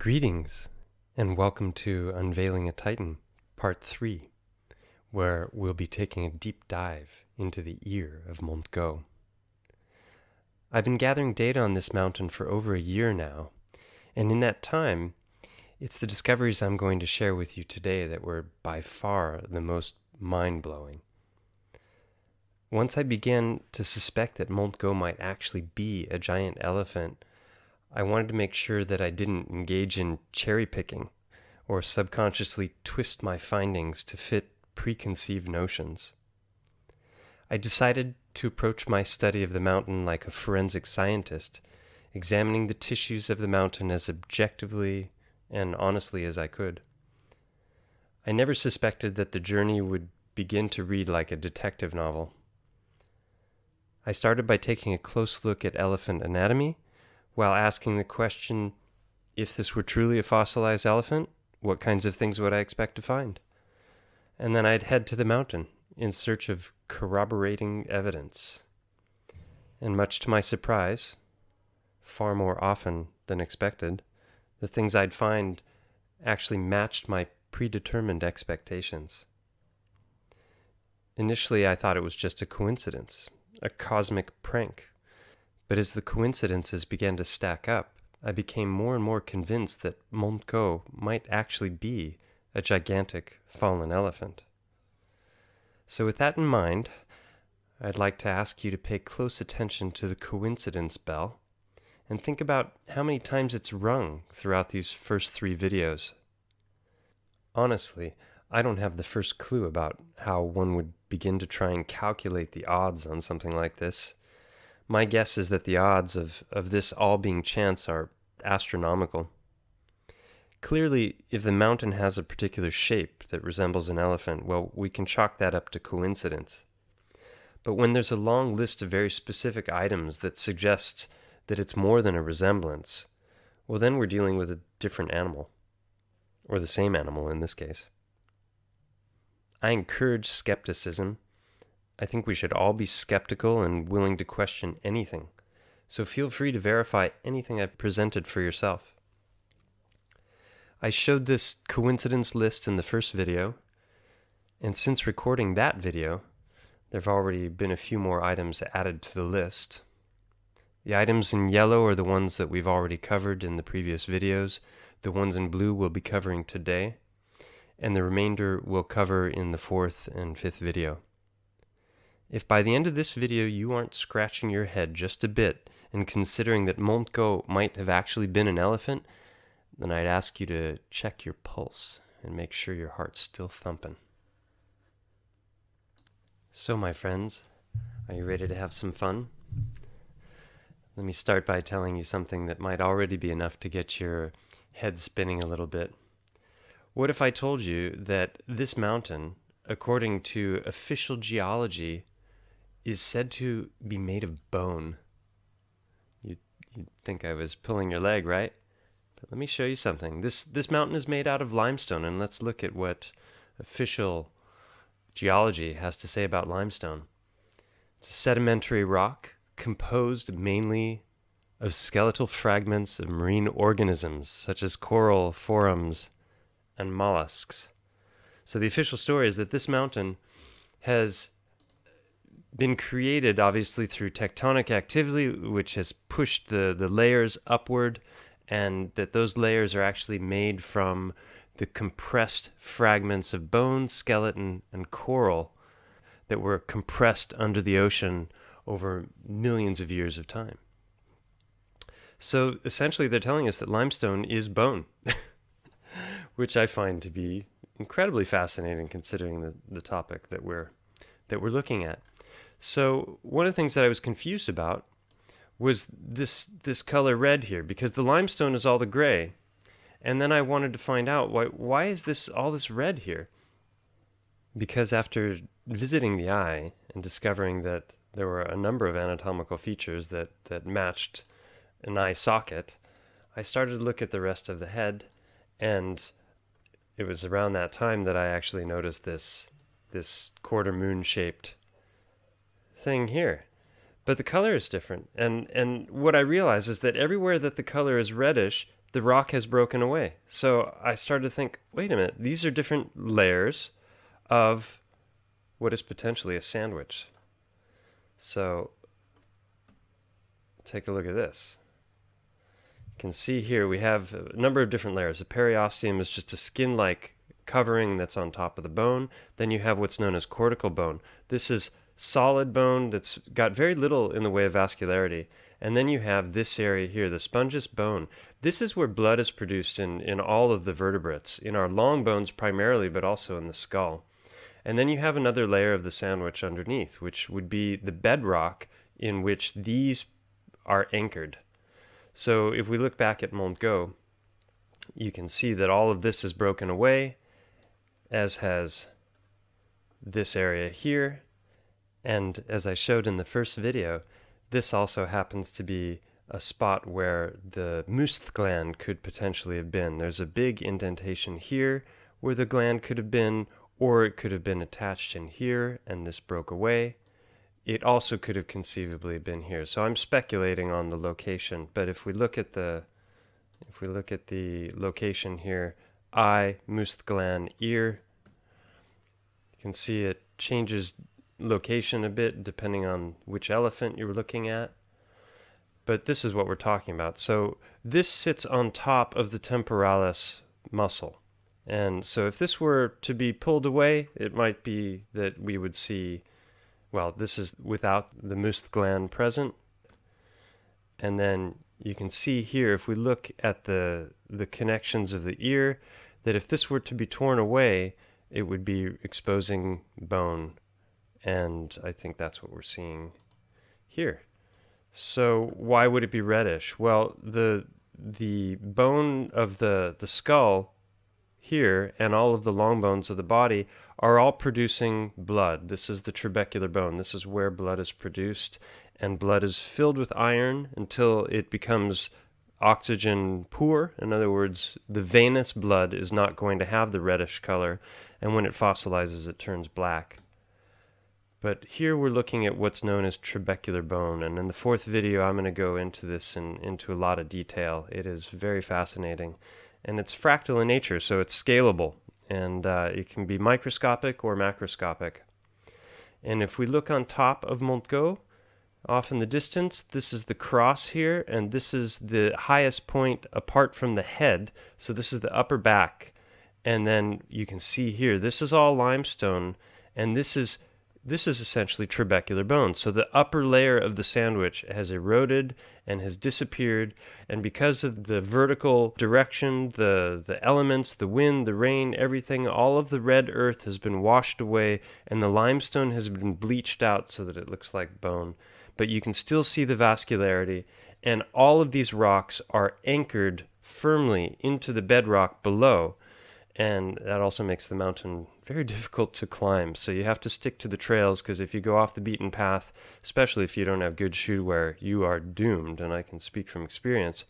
Greetings, and welcome to Unveiling a Titan, Part 3, where we'll be taking a deep dive into the ear of Montgo. I've been gathering data on this mountain for over a year now, and in that time, it's the discoveries I'm going to share with you today that were by far the most mind-blowing. Once I began to suspect that Montgo might actually be a giant elephant, I wanted to make sure that I didn't engage in cherry picking or subconsciously twist my findings to fit preconceived notions. I decided to approach my study of the mountain like a forensic scientist, examining the tissues of the mountain as objectively and honestly as I could. I never suspected that the journey would begin to read like a detective novel. I started by taking a close look at elephant anatomy, while asking the question, if this were truly a fossilized elephant, what kinds of things would I expect to find? And then I'd head to the mountain in search of corroborating evidence. And much to my surprise, far more often than expected, the things I'd find actually matched my predetermined expectations. Initially, I thought it was just a coincidence, a cosmic prank. But as the coincidences began to stack up, I became more and more convinced that Montgo might actually be a gigantic fallen elephant. So with that in mind, I'd like to ask you to pay close attention to the coincidence bell and think about how many times it's rung throughout these first 3 videos. Honestly, I don't have the first clue about how one would begin to try and calculate the odds on something like this. My guess is that the odds of this all being chance are astronomical. Clearly, if the mountain has a particular shape that resembles an elephant, well, we can chalk that up to coincidence. But when there's a long list of very specific items that suggest that it's more than a resemblance, well, then we're dealing with a different animal, or the same animal in this case. I encourage skepticism. I think we should all be skeptical and willing to question anything, so feel free to verify anything I've presented for yourself. I showed this coincidence list in the first video, and since recording that video, there have already been a few more items added to the list. The items in yellow are the ones that we've already covered in the previous videos. The ones in blue we'll be covering today, and the remainder we'll cover in the 4th and 5th video. If by the end of this video you aren't scratching your head just a bit and considering that Montgo might have actually been an elephant, then I'd ask you to check your pulse and make sure your heart's still thumping. So my friends, are you ready to have some fun? Let me start by telling you something that might already be enough to get your head spinning a little bit. What if I told you that this mountain, according to official geology, is said to be made of bone? You'd think I was pulling your leg, right? But let me show you something. This mountain is made out of limestone, and let's look at what official geology has to say about limestone. It's a sedimentary rock composed mainly of skeletal fragments of marine organisms, such as coral, forams, and mollusks. So the official story is that this mountain has been created obviously through tectonic activity, which has pushed the layers upward, and that those layers are actually made from the compressed fragments of bone, skeleton, and coral that were compressed under the ocean over millions of years of time. So essentially they're telling us that limestone is bone, which I find to be incredibly fascinating considering the topic that we're looking at. So one of the things that I was confused about was this color red here, because the limestone is all the gray, and then I wanted to find out why is all this red here? Because after visiting the eye and discovering that there were a number of anatomical features that matched an eye socket, I started to look at the rest of the head, and it was around that time that I actually noticed this quarter moon shaped thing here. But the color is different, and what I realize is that everywhere that the color is reddish, the rock has broken away. So I started to think, wait a minute, these are different layers of what is potentially a sandwich. So take a look at this. You can see here we have a number of different layers. The periosteum is just a skin-like covering that's on top of the bone. Then you have what's known as cortical bone. This is solid bone that's got very little in the way of vascularity. And then you have this area here, the spongious bone. This is where blood is produced in all of the vertebrates, in our long bones primarily, but also in the skull. And then you have another layer of the sandwich underneath, which would be the bedrock in which these are anchored. So if we look back at Montgo, you can see that all of this is broken away, as has this area here. And as I showed in the first video, this also happens to be a spot where the Moust gland could potentially have been. There's a big indentation here where the gland could have been, or it could have been attached in here and this broke away. It also could have conceivably been here. So I'm speculating on the location, but if we look at the location here, eye, Moust gland, ear, you can see it changes location a bit depending on which elephant you're looking at. But this is what we're talking about. So this sits on top of the temporalis muscle. And so if this were to be pulled away, it might be that we would see, well, this is without the Moust gland present. And then you can see here, if we look at the connections of the ear, that if this were to be torn away, it would be exposing bone. And I think that's what we're seeing here. So why would it be reddish? Well, the bone of the skull here and all of the long bones of the body are all producing blood. This is the trabecular bone. This is where blood is produced, and blood is filled with iron until it becomes oxygen poor. In other words, the venous blood is not going to have the reddish color, and when it fossilizes, it turns black. But here we're looking at what's known as trabecular bone, and in the fourth video I'm going to go into this into a lot of detail. It is very fascinating, and it's fractal in nature, so it's scalable, and it can be microscopic or macroscopic. And if we look on top of Montgo, off in the distance, this is the cross here, and this is the highest point apart from the head, so this is the upper back. And then you can see here, this is all limestone, and this is essentially trabecular bone. So the upper layer of the sandwich has eroded and has disappeared, and because of the vertical direction, the elements, the wind, the rain, everything, all of the red earth has been washed away, and the limestone has been bleached out so that it looks like bone. But you can still see the vascularity, and all of these rocks are anchored firmly into the bedrock below. And that also makes the mountain very difficult to climb. So you have to stick to the trails, because if you go off the beaten path, especially if you don't have good shoe wear, you are doomed, and I can speak from experience.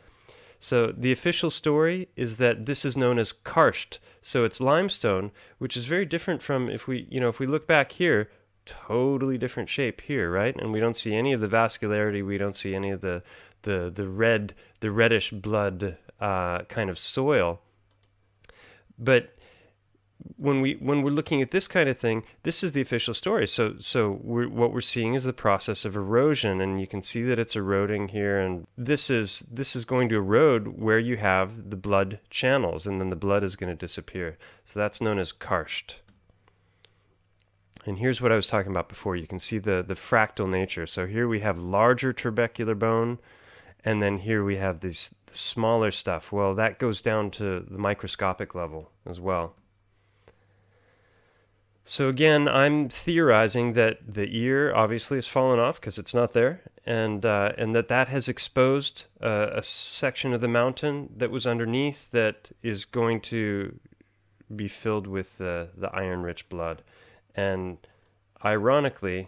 So the official story is that this is known as karst. So it's limestone, which is very different from, if we look back here, totally different shape here, right? And we don't see any of the vascularity, we don't see any of the reddish blood kind of soil. But when we're looking at this kind of thing, this is the official story. So what we're seeing is the process of erosion, and you can see that it's eroding here, and this is going to erode where you have the blood channels, and then the blood is going to disappear. So that's known as karst. And here's what I was talking about before. You can see the fractal nature. So here we have larger trabecular bone, and then here we have the smaller stuff. Well, that goes down to the microscopic level as well. So again, I'm theorizing that the ear obviously has fallen off because it's not there, and that has exposed a section of the mountain that was underneath that is going to be filled with the iron-rich blood. And ironically,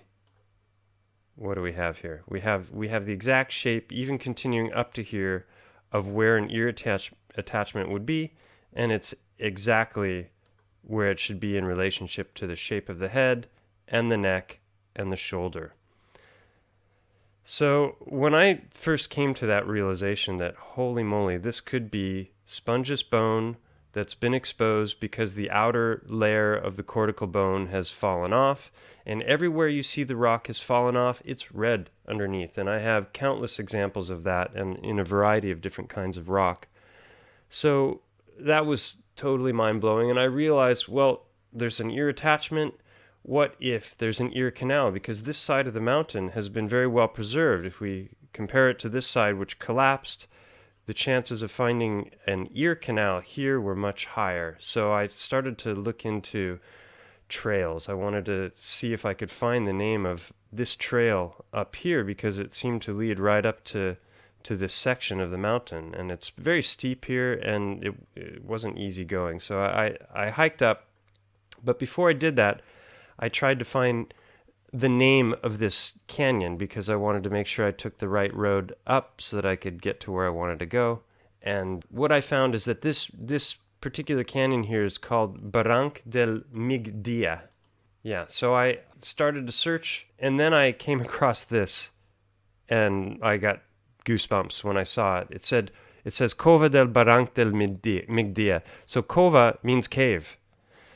what do we have here? We have the exact shape, even continuing up to here, of where an ear attachment would be, and it's exactly where it should be in relationship to the shape of the head and the neck and the shoulder. So when I first came to that realization that, holy moly, this could be spongeous bone that's been exposed because the outer layer of the cortical bone has fallen off, and everywhere you see the rock has fallen off, it's red underneath. And I have countless examples of that, and in a variety of different kinds of rock. So that was totally mind-blowing, and I realized, well, there's an ear attachment. What if there's an ear canal? Because this side of the mountain has been very well preserved. If we compare it to this side, which collapsed, the chances of finding an ear canal here were much higher. So I started to look into trails. I wanted to see if I could find the name of this trail up here, because it seemed to lead right up to this section of the mountain, and it's very steep here, and it wasn't easy going. So I hiked up, but before I did that, I tried to find the name of this canyon, because I wanted to make sure I took the right road up so that I could get to where I wanted to go. And what I found is that this particular canyon here is called Barranc del Migdia. Yeah, so I started to search, and then I came across this, and I got goosebumps when I saw it. It says Cova del Barranc del Migdia. So Cova means cave.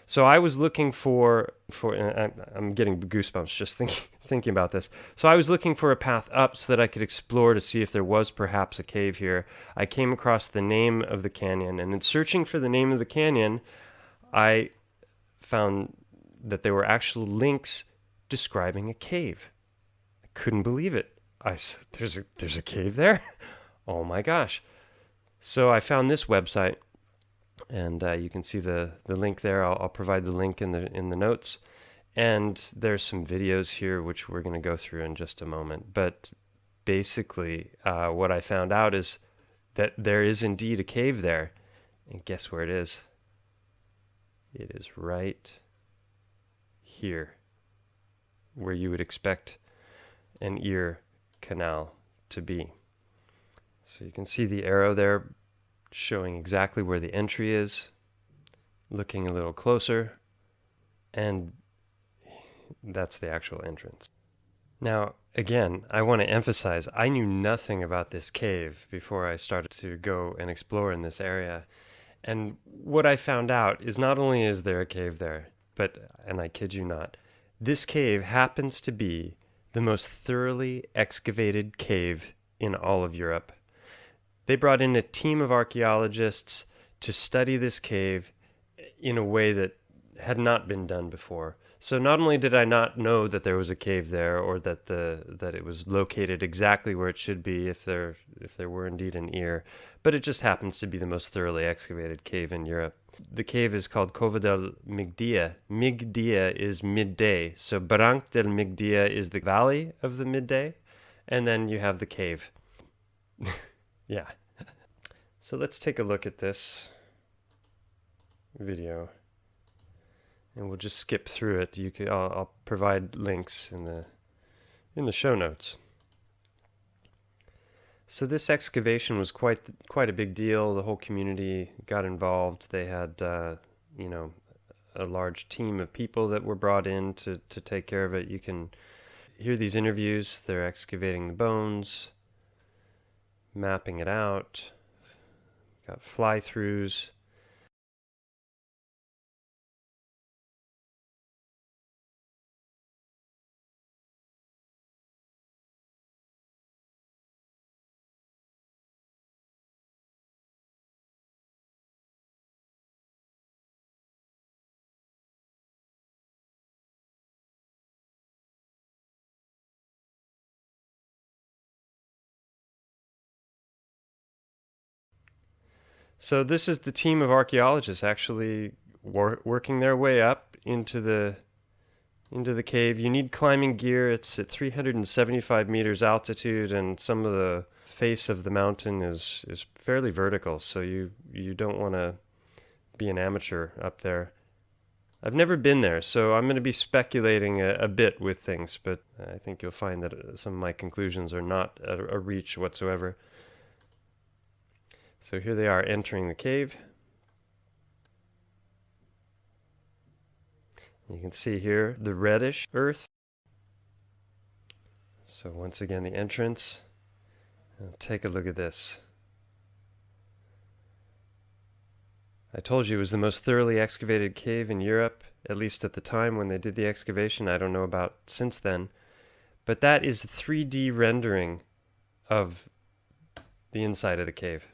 So I was looking for I'm getting goosebumps just thinking about this. So I was looking for a path up so that I could explore to see if there was perhaps a cave here. I came across the name of the canyon, and in searching for the name of the canyon, I found that there were actual links describing a cave. I couldn't believe it. I said, there's a cave there? Oh my gosh. So I found this website, and you can see the link there. I'll provide the link in the notes. And there's some videos here which we're going to go through in just a moment. But basically, what I found out is that there is indeed a cave there. And guess where it is? It is right here, where you would expect an ear canal to be. So you can see the arrow there showing exactly where the entry is. Looking a little closer, and that's the actual entrance. Now, again, I want to emphasize, I knew nothing about this cave before I started to go and explore in this area. And what I found out is not only is there a cave there, but, and I kid you not, this cave happens to be the most thoroughly excavated cave in all of Europe. They brought in a team of archaeologists to study this cave in a way that had not been done before. So not only did I not know that there was a cave there, or that it was located exactly where it should be if there were indeed an ear, but it just happens to be the most thoroughly excavated cave in Europe. The cave is called Cova del Migdia. Migdia is midday. So Barranc del Migdia is the valley of the midday, and then you have the cave. Yeah. So let's take a look at this video, and we'll just skip through it. I'll provide links in the show notes. So this excavation was quite a big deal. The whole community got involved. They had a large team of people that were brought in to take care of it. You can hear these interviews. They're excavating the bones, mapping it out. Got fly-throughs. So this is the team of archaeologists actually working their way up into the cave. You need climbing gear. It's at 375 meters altitude, and some of the face of the mountain is fairly vertical, so you don't want to be an amateur up there. I've never been there, so I'm going to be speculating a bit with things, but I think you'll find that some of my conclusions are not a reach whatsoever. So here they are entering the cave. You can see here the reddish earth. So once again, the entrance. Now take a look at this. I told you it was the most thoroughly excavated cave in Europe, at least at the time when they did the excavation. I don't know about since then. But that is a 3D rendering of the inside of the cave.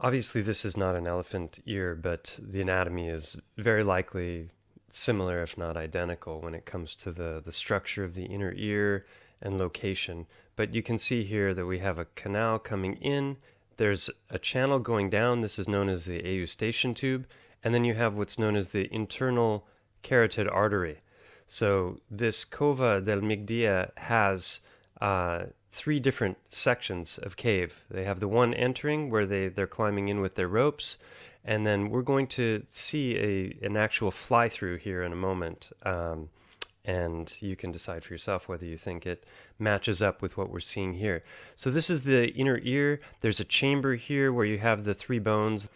Obviously, this is not an elephant ear, but the anatomy is very likely similar, if not identical, when it comes to the structure of the inner ear and location. But you can see here that we have a canal coming in. There's a channel going down. This is known as the eustachian tube. And then you have what's known as the internal carotid artery. So this Cova del Migdia has 3 different sections of cave. They have the one entering where they're climbing in with their ropes. And then we're going to see an actual fly-through here in a moment. And you can decide for yourself whether you think it matches up with what we're seeing here. So this is the inner ear. There's a chamber here where you have the 3 bones.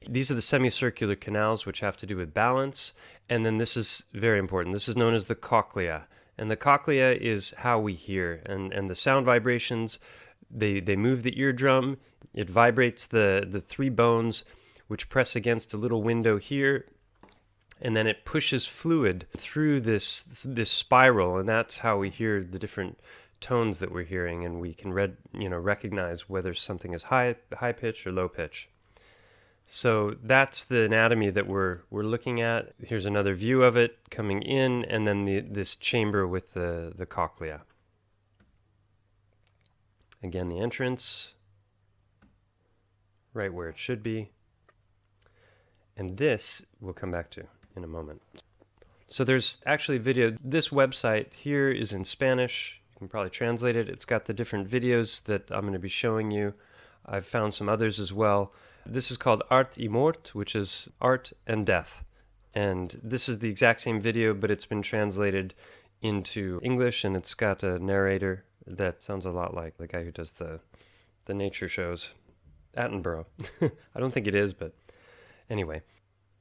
These are the semicircular canals, which have to do with balance. And then this is very important. This is known as the cochlea. And the cochlea is how we hear. And the sound vibrations, they move the eardrum. It vibrates the 3 bones, which press against a little window here. And then it pushes fluid through this spiral, and that's how we hear the different tones that we're hearing, and we can recognize whether something is high pitch or low pitch. So that's the anatomy that we're looking at. Here's another view of it coming in, and then this chamber with the cochlea. Again, the entrance, right where it should be. And this we'll come back to in a moment. So there's actually video. This website here is in Spanish. You can probably translate it. It's got the different videos that I'm going to be showing you. I've found some others as well. This is called Art y Mort, which is art and death. And this is the exact same video, but it's been translated into English, and it's got a narrator that sounds a lot like the guy who does the nature shows, Attenborough. I don't think it is, but anyway.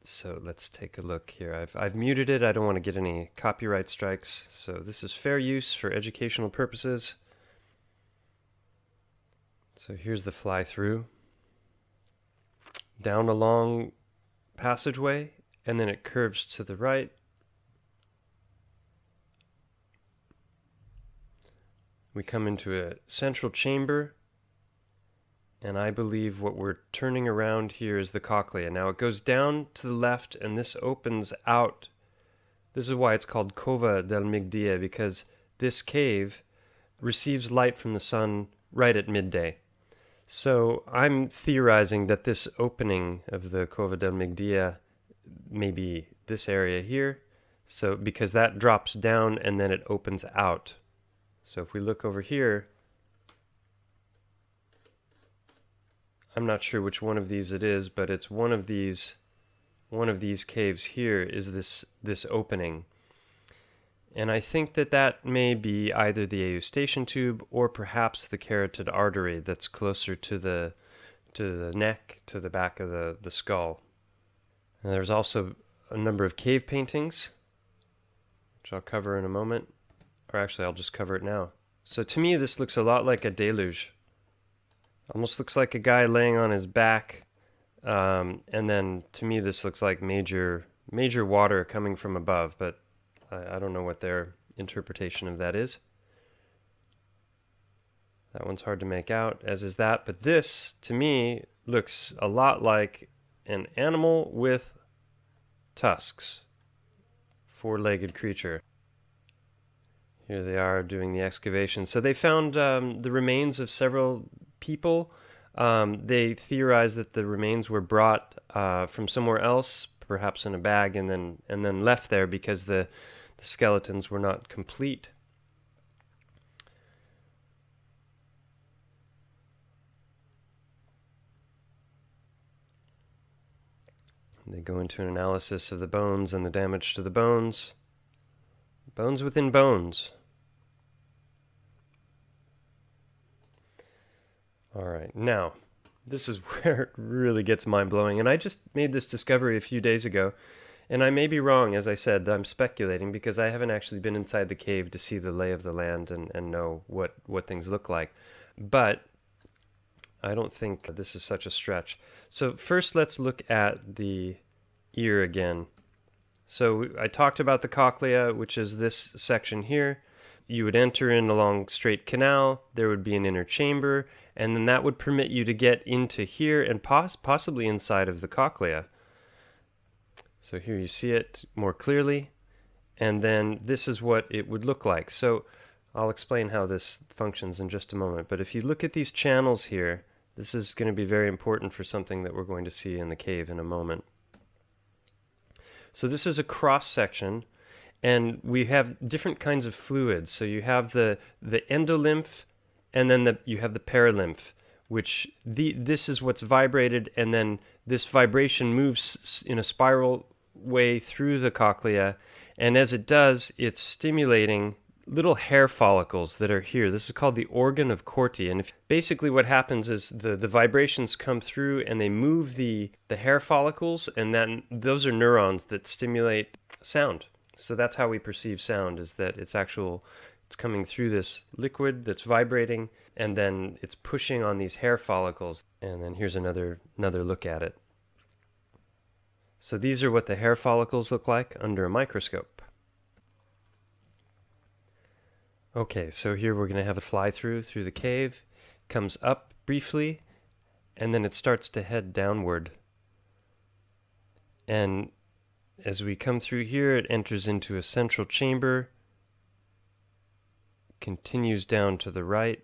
So let's take a look here. I've muted it. I don't want to get any copyright strikes. So this is fair use for educational purposes. So here's the fly through. Down a long passageway, and then it curves to the right. We come into a central chamber. And I believe what we're turning around here is the cochlea. Now it goes down to the left, and this opens out. This is why it's called Cova del Migdia, because this cave receives light from the sun right at midday. So I'm theorizing that this opening of the Cova del Migdia may be this area here. So because that drops down and then it opens out. So if we look over here, I'm not sure which one of these it is, but it's one of these caves here is this opening. And I think that may be either the eustachian tube or perhaps the carotid artery that's closer to the neck, to the back of the skull. And there's also a number of cave paintings, which I'll cover in a moment. Or actually, I'll just cover it now. So to me, this looks a lot like a deluge. Almost looks like a guy laying on his back, and then to me this looks like major water coming from above, but I don't know what their interpretation of that is. That one's hard to make out, as is that, but this, to me, looks a lot like an animal with tusks. 4-legged creature. Here they are doing the excavation. So they found the remains of several people. They theorize that the remains were brought from somewhere else, perhaps in a bag, and then left there because the skeletons were not complete. They go into an analysis of the bones and the damage to the bones. Bones within bones. All right, now, this is where it really gets mind-blowing. And I just made this discovery a few days ago. And I may be wrong, as I said, I'm speculating because I haven't actually been inside the cave to see the lay of the land and know what things look like. But I don't think this is such a stretch. So first let's look at the ear again. So I talked about the cochlea, which is this section here. You would enter in a long straight canal, there would be an inner chamber, and then that would permit you to get into here and possibly inside of the cochlea. So here you see it more clearly, and then this is what it would look like. So I'll explain how this functions in just a moment, but if you look at these channels here, this is going to be very important for something that we're going to see in the cave in a moment. So this is a cross section, and we have different kinds of fluids. So you have the endolymph, and then you have the paralymph, which this is what's vibrated, and then this vibration moves in a spiral way through the cochlea, and as it does, it's stimulating little hair follicles that are here. This is called the organ of Corti, and basically what happens is the vibrations come through and they move the hair follicles, and then those are neurons that stimulate sound. So that's how we perceive sound, is that it's coming through this liquid that's vibrating, and then it's pushing on these hair follicles. And then here's another look at it. So these are what the hair follicles look like under a microscope. Okay, so here we're going to have a fly through the cave. Comes up briefly, and then it starts to head downward. And as we come through here, it enters into a central chamber, continues down to the right,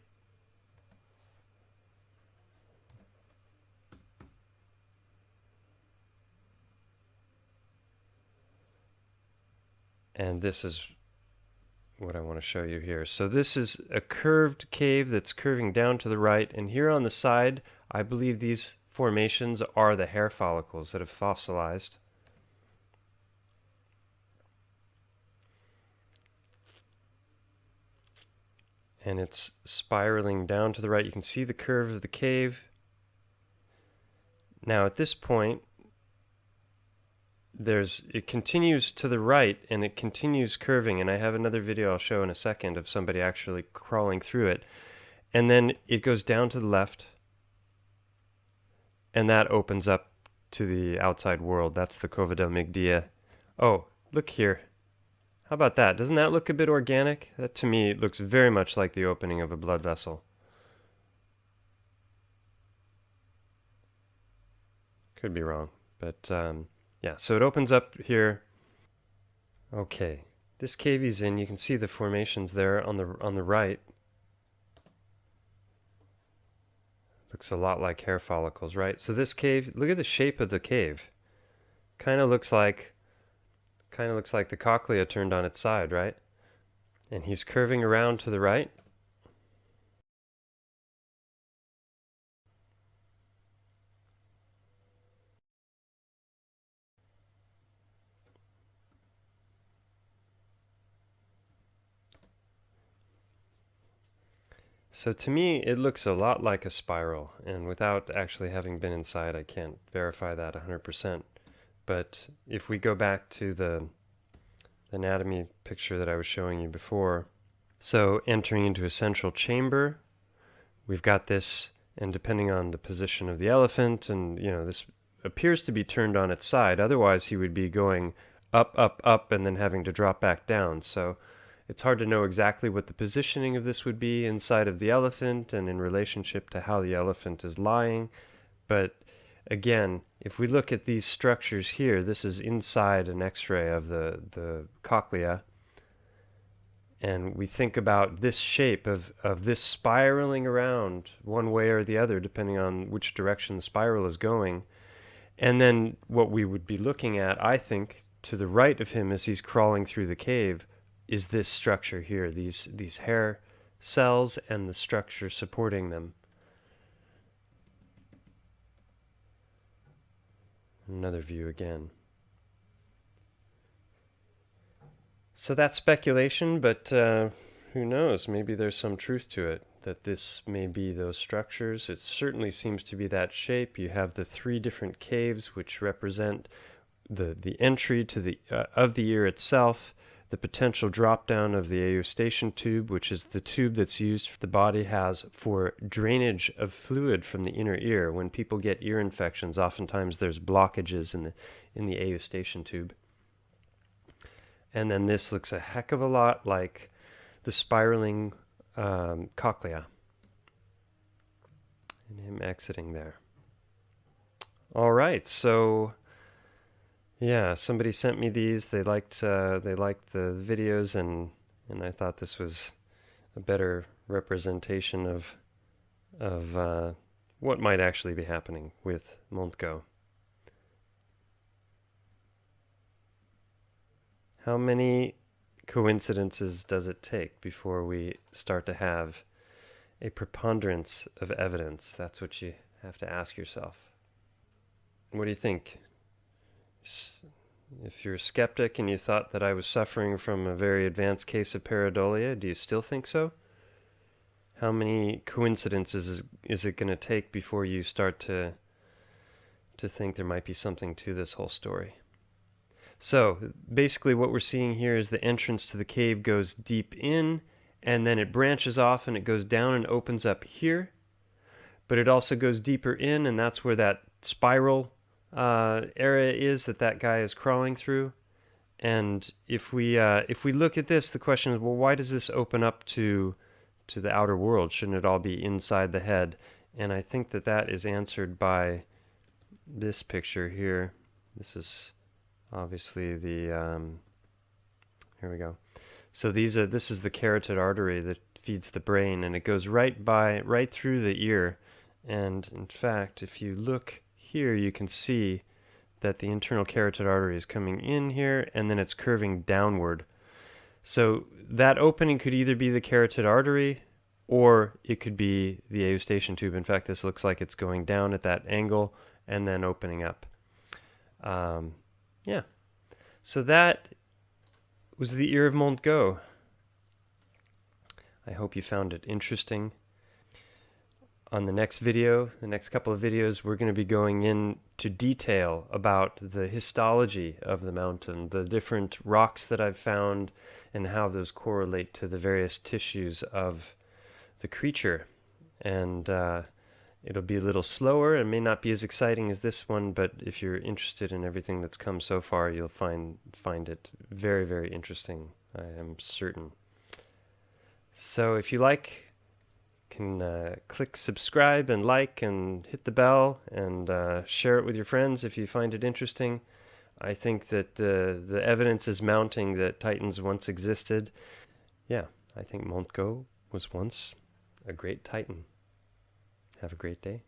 and this is what I want to show you here. So this is a curved cave that's curving down to the right, and here on the side, I believe these formations are the hair follicles that have fossilized. And it's spiraling down to the right. You can see the curve of the cave. Now at this point, it continues to the right, and it continues curving, and I have another video I'll show in a second of somebody actually crawling through it. And then it goes down to the left, and that opens up to the outside world. That's the Cova del Migdia. Oh, look here. How about that? Doesn't that look a bit organic? That to me looks very much like the opening of a blood vessel. Could be wrong, but yeah, so it opens up here. Okay, this cave he's in, you can see the formations there on the right. Looks a lot like hair follicles, right? So this cave, look at the shape of the cave. Kind of looks like the cochlea turned on its side, right? And he's curving around to the right. So to me, it looks a lot like a spiral, and without actually having been inside, I can't verify that 100%. But if we go back to the anatomy picture that I was showing you before, so entering into a central chamber, we've got this, and depending on the position of the elephant, and this appears to be turned on its side, otherwise he would be going up, up, up, and then having to drop back down. So it's hard to know exactly what the positioning of this would be inside of the elephant and in relationship to how the elephant is lying. But again, if we look at these structures here, this is inside an X-ray of the cochlea, and we think about this shape of this spiraling around one way or the other, depending on which direction the spiral is going. And then what we would be looking at, I think, to the right of him as he's crawling through the cave, is this structure here, these hair cells and the structure supporting them. Another view again. So that's speculation, but who knows? Maybe there's some truth to it, that this may be those structures. It certainly seems to be that shape. You have the three different caves, which represent the entry to the of the ear itself, the potential drop down of the eustachian tube, which is the tube that's used, the body has for drainage of fluid from the inner ear. When people get ear infections, oftentimes there's blockages in the eustachian tube. And then this looks a heck of a lot like the spiraling cochlea, and him exiting there. All right, so yeah, somebody sent me these. They liked the videos, and I thought this was a better representation of what might actually be happening with Montgo. How many coincidences does it take before we start to have a preponderance of evidence? That's what you have to ask yourself. What do you think? If you're a skeptic and you thought that I was suffering from a very advanced case of pareidolia, do you still think so? How many coincidences is it going to take before you start to think there might be something to this whole story? So basically what we're seeing here is the entrance to the cave goes deep in, and then it branches off and it goes down and opens up here. But it also goes deeper in, and that's where that spiral area is that guy is crawling through. And if we look at this, the question is, well, why does this open up to the outer world? Shouldn't it all be inside the head? And I think that is answered by this picture here. This is obviously the here we go. So this is the carotid artery that feeds the brain, and it goes right through the ear. And in fact, if you look here, you can see that the internal carotid artery is coming in here, and then it's curving downward. So that opening could either be the carotid artery, or it could be the eustachian tube. In fact, this looks like it's going down at that angle and then opening up. Yeah. So that was the ear of Montgo. I hope you found it interesting. On the next video, the next couple of videos, we're going to be going into detail about the histology of the mountain, the different rocks that I've found, and how those correlate to the various tissues of the creature. And it'll be a little slower and may not be as exciting as this one, but if you're interested in everything that's come so far, you'll find it very, very interesting, I am certain. So if you like, can click subscribe and like and hit the bell and share it with your friends if you find it interesting. I think that the evidence is mounting that Titans once existed. Yeah, I think Montgo was once a great Titan. Have a great day.